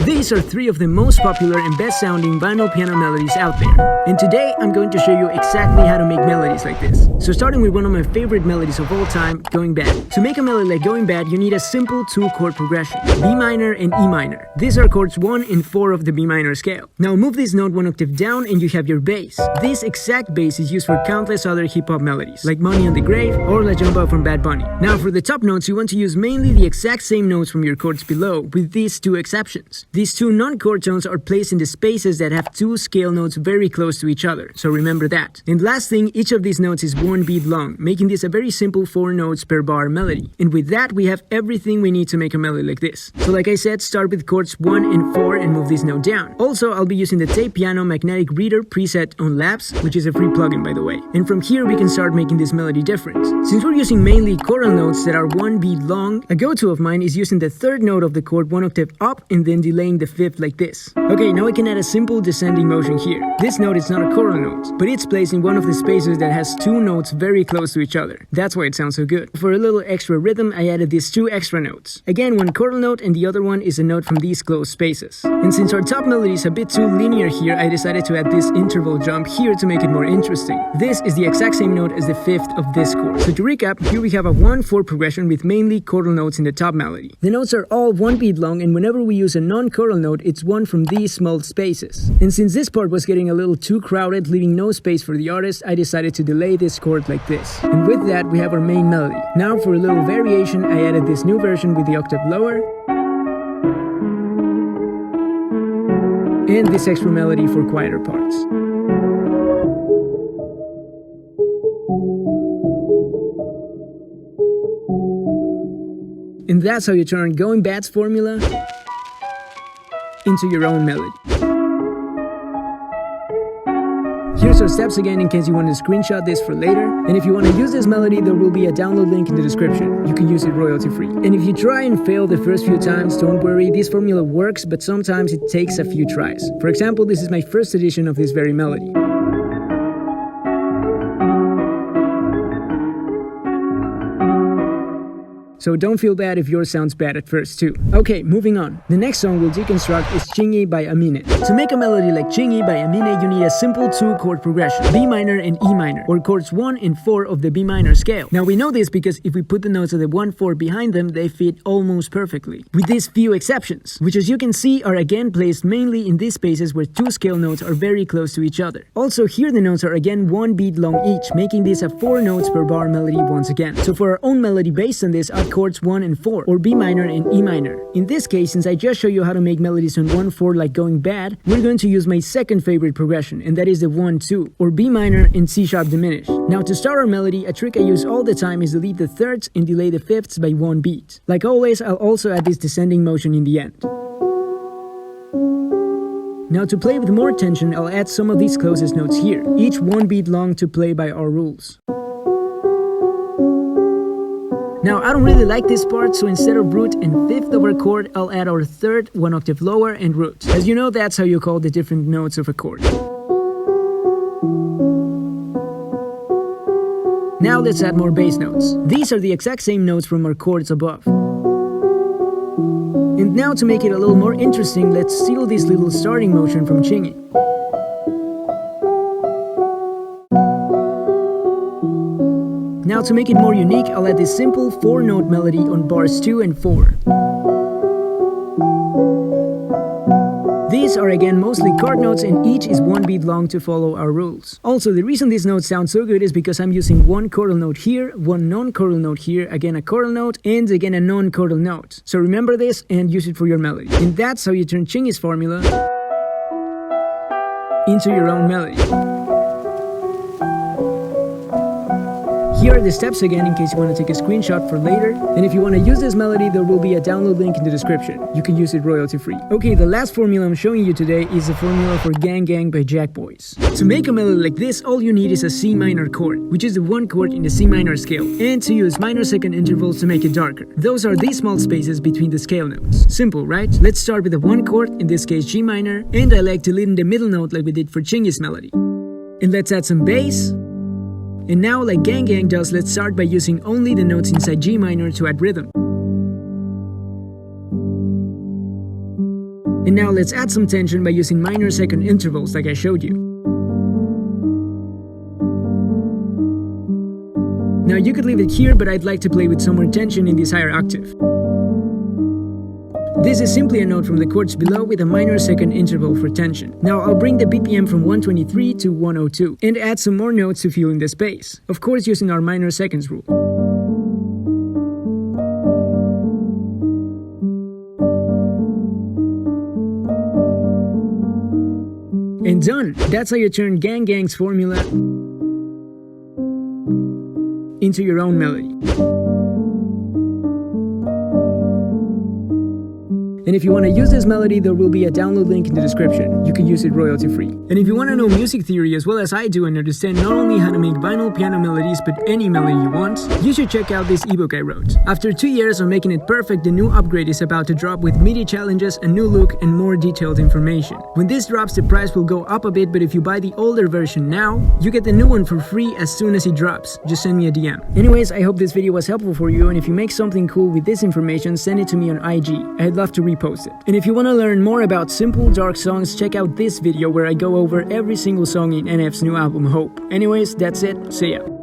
These are 3 of the most popular and best sounding vinyl piano melodies out there. And today I'm going to show you exactly how to make melodies like this. So starting with one of my favorite melodies of all time, Going Bad. To make a melody like Going Bad, you need a simple 2-chord progression, B minor and E minor. These are chords 1 and 4 of the B minor scale. Now move this note 1 octave down and you have your bass. This exact bass is used for countless other hip-hop melodies, like Money on the Grave or La Jumba from Bad Bunny. Now for the top notes, you want to use mainly the exact same notes from your chords below, with these 2 exceptions. These 2 non-chord tones are placed in the spaces that have 2 scale notes very close to each other, so remember that. And last thing, each of these notes is 1 beat long, making this a very simple 4 notes per bar melody. And with that, we have everything we need to make a melody like this. So like I said, start with chords 1 and 4 and move this note down. Also, I'll be using the Tape Piano Magnetic Reader preset on Labs, which is a free plugin by the way. And from here, we can start making this melody different. Since we're using mainly choral notes that are 1 beat long, a go-to of mine is using the 3rd note of the chord 1 octave up and then delaying the 5th like this. Okay, now I can add a simple descending motion here. This note is not a choral note, but it's placed in one of the spaces that has 2 notes very close to each other. That's why it sounds so good. For a little extra rhythm, I added these 2 extra notes. Again, one choral note and the other one is a note from these closed spaces. And since our top melody is a bit too linear here, I decided to add this interval jump here to make it more interesting. This is the exact same note as the 5th of this chord. So to recap, here we have a 1-4 progression with mainly choral notes in the top melody. The notes are all 1 beat long, and whenever we use a non-choral note, it's one from these small spaces. And since this part was getting a little too crowded, leaving no space for the artist, I decided to delay this chord like this. And with that, we have our main melody. Now for a little variation, I added this new version with the octave lower, and this extra melody for quieter parts. And that's how you turn Going Bad's formula into your own melody. Here's our steps again in case you want to screenshot this for later. And if you want to use this melody, there will be a download link in the description. You can use it royalty free. And if you try and fail the first few times, don't worry, this formula works, but sometimes it takes a few tries. For example, this is my first edition of this very melody. So don't feel bad if yours sounds bad at first too. Okay, moving on. The next song we'll deconstruct is Chingy by Amine. To make a melody like Chingy by Amine, you need a simple 2-chord progression, B minor and E minor, or chords 1 and 4 of the B minor scale. Now we know this because if we put the notes of the 1-4 behind them, they fit almost perfectly, with these few exceptions, which as you can see are again placed mainly in these spaces where 2 scale notes are very close to each other. Also here the notes are again 1 beat long each, making this a 4 notes per bar melody once again. So for our own melody based on this, chords 1 and 4, or B minor and E minor. In this case, since I just showed you how to make melodies on 1-4 like Going Bad, we're going to use my second favorite progression, and that is the 1-2, or B minor and C sharp diminished. Now to start our melody, a trick I use all the time is delete the 3rds and delay the 5ths by 1 beat. Like always, I'll also add this descending motion in the end. Now to play with more tension, I'll add some of these closest notes here, each 1 beat long to play by our rules. Now, I don't really like this part, so instead of root and 5th of our chord, I'll add our 3rd, 1 octave lower, and root. As you know, that's how you call the different notes of a chord. Now let's add more bass notes. These are the exact same notes from our chords above. And now to make it a little more interesting, let's steal this little starting motion from Chingy. Now to make it more unique, I'll add this simple 4-note melody on bars 2 and 4. These are again mostly chord notes and each is 1 beat long to follow our rules. Also, the reason these notes sound so good is because I'm using 1 choral note here, 1 non-choral note here, again a choral note, and again a non-choral note. So remember this and use it for your melody. And that's how you turn Chingy's formula into your own melody. Here are the steps again in case you want to take a screenshot for later. And if you want to use this melody, there will be a download link in the description. You can use it royalty free. Okay, the last formula I'm showing you today is the formula for Gang Gang by Jack Boys. To make a melody like this, all you need is a C minor chord, which is the 1 chord in the C minor scale, and to use minor second intervals to make it darker. Those are these small spaces between the scale notes. Simple, right? Let's start with the 1 chord, in this case G minor, and I like to lead in the middle note like we did for Chingy's melody. And let's add some bass. And now, like Gang Gang does, let's start by using only the notes inside G minor to add rhythm. And now let's add some tension by using minor second intervals like I showed you. Now you could leave it here, but I'd like to play with some more tension in this higher octave. This is simply a note from the chords below with a minor second interval for tension. Now I'll bring the BPM from 123 to 102 and add some more notes to fill in the space, of course using our minor seconds rule. And done! That's how you turn Gang Gang's formula into your own melody. And if you want to use this melody, there will be a download link in the description. You can use it royalty free. And if you want to know music theory as well as I do and understand not only how to make vinyl piano melodies but any melody you want, you should check out this ebook I wrote. After 2 years of making it perfect, the new upgrade is about to drop with MIDI challenges, a new look, and more detailed information. When this drops, the price will go up a bit, but if you buy the older version now, you get the new one for free as soon as it drops. Just send me a DM. Anyways, I hope this video was helpful for you, and if you make something cool with this information, send it to me on IG. I'd love to repost it. And if you want to learn more about simple dark songs, check out this video where I go over every single song in NF's new album Hope. Anyways, that's it. See ya.